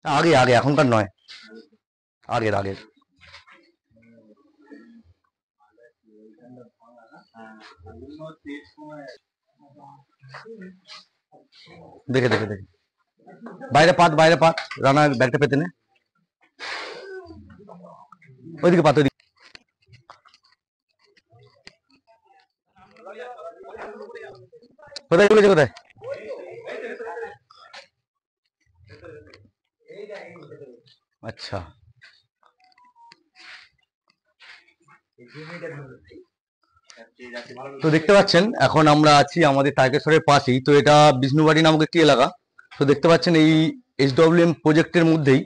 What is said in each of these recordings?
আগে আগে এখনকার নয়, আগের আগের। দেখে দেখে দেখে বাইরে পাত রানা ব্যাগটা পেতে নে, ওইদিকে পাত, ওইদিকে। কোথায় চলেছে, কোথায়? আচ্ছা, তো দেখতে পাচ্ছেন এখন আমরা আছি আমাদের তারকেশ্বরের পাশেই। তো এটা বিষ্ণুবাড়ি নামক একটি এলাকা। তো দেখতে পাচ্ছেন এই SWM প্রজেক্টের মধ্যেই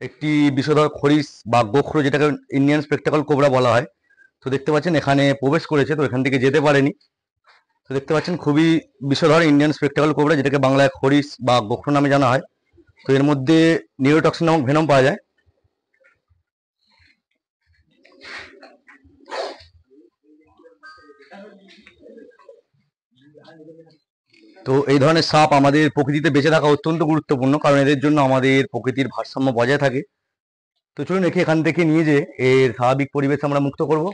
একটি বিষধর খরিস বা গোখরো, যেটাকে ইন্ডিয়ান স্পেকটাকল কোবরা বলা হয়। তো দেখতে পাচ্ছেন এখানে প্রবেশ করেছে, তো এখান থেকে যেতে পারেনি। তো দেখতে পাচ্ছেন খুবই বিষধর ইন্ডিয়ান স্পেকটাকল কোবরা, যেটাকে বাংলায় খরিস বা গোখরো নামে জানা হয়। তো এর মধ্যে নিউরোটক্সিন নামক ভেনম পাওয়া যায়। তো এই ধরনের সাপ আমাদের প্রকৃতিতে বেঁচে থাকা অত্যন্ত গুরুত্বপূর্ণ, কারণ এদের জন্য আমাদের প্রকৃতির ভারসাম্য বজায় থাকে। তো চলুন একে এখান থেকে নিয়ে যে এর স্বাভাবিক পরিবেশ আমরা মুক্ত করব।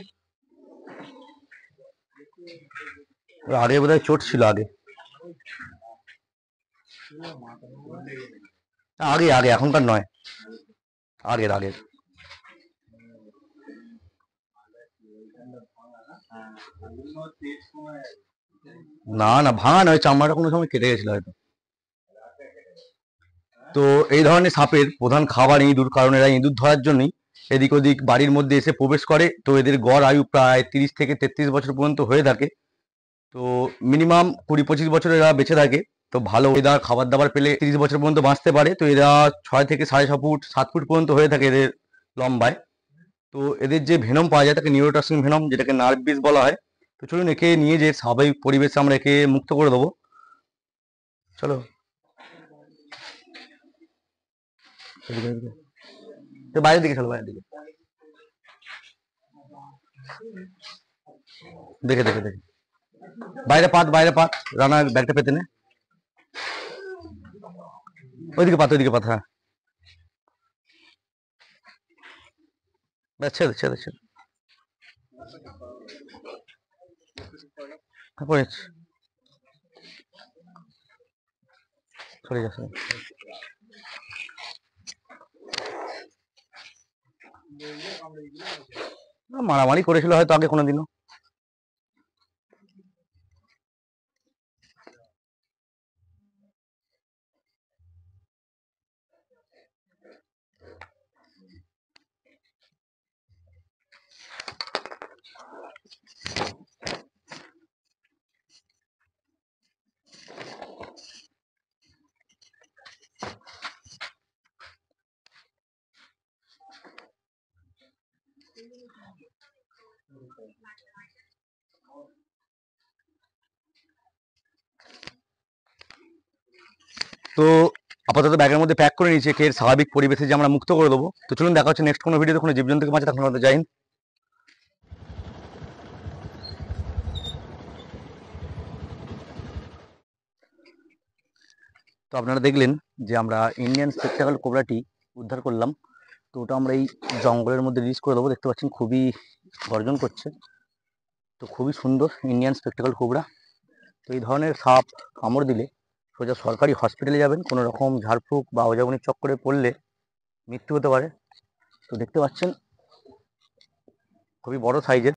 আগে বোধহয় চোট ছিল, আগে আগে আগে এখনকার নয়, আগের আগের। না না, ভাঙা নয়, চামড়াটা কোনো সময় কেটে গেছিল হয়তো। তো এই ধরনের সাপের প্রধান খাবার ইঁদুর, কারণ এরা ইঁদুর ধরার জন্যই এদিক ওদিক বাড়ির মধ্যে এসে প্রবেশ করে। তো এদের গড় আয়ু প্রায় 30 থেকে 33 বছর পর্যন্ত হয়ে থাকে। তো মিনিমাম 20-25 বছর এরা বেঁচে থাকে। তো ভালো ওয়েদার, খাবার দাবার পেলে 30 বছর পর্যন্ত বাঁচতে পারে। তো এরা 6 থেকে 6.5 ফুট 7 ফুট পর্যন্ত হয়ে থাকে এদের লম্বায়। তো এদের যে ভেনম পাওয়া যায় তাকে নিউরোটক্সিন ভেনম, যেটাকে নার্ভ বিষ বলা হয়। তো চলুন একে নিয়ে যে স্বাভাবিক পরিবেশে আমরা একে মুক্ত করে দেবো। চলো, তো বাইরের দিকে চলো, বাইরের দিকে। দেখে দেখে দেখে বাইরে পাত রানা ব্যাগটা পেতে নে, ওইদিকে পাত, ওইদিকে পাত। হ্যাঁ, ব্যাস ছেড়ে ছেড়ে ছেড়ে পড়েছে, সরে গেছে। মারামারি করেছিল হয়তো আগে কোনোদিনও। তো আপাতত ব্যাগের মধ্যে প্যাক করে নিয়েছি, এর স্বাভাবিক পরিবেশে যে আমরা মুক্ত করে দেবো। তো চলুন দেখা হচ্ছে নেক্সট কোনো ভিডিওতে কোনো জীবজন্তুকে বাঁচা, তখন আমাদের যাই। তো আপনারা দেখলেন যে আমরা ইন্ডিয়ান স্পেকটাকল কোবরাটি উদ্ধার করলাম। তো ওটা আমরা এই জঙ্গলের মধ্যে রিলিজ করে দেবো। দেখতে পাচ্ছেন খুবই গর্জন করছে। তো খুবই সুন্দর ইন্ডিয়ান স্পেকটাকল কোবরা। তো এই ধরনের সাপ কামড় দিলে সোজা সরকারি হসপিটালে যাবেন, কোনো রকম ঝাড়ফুঁক বা অজাগনির চক্করে পড়লে মৃত্যু হতে পারে। তো দেখতে পাচ্ছেন খুবই বড় সাইজের।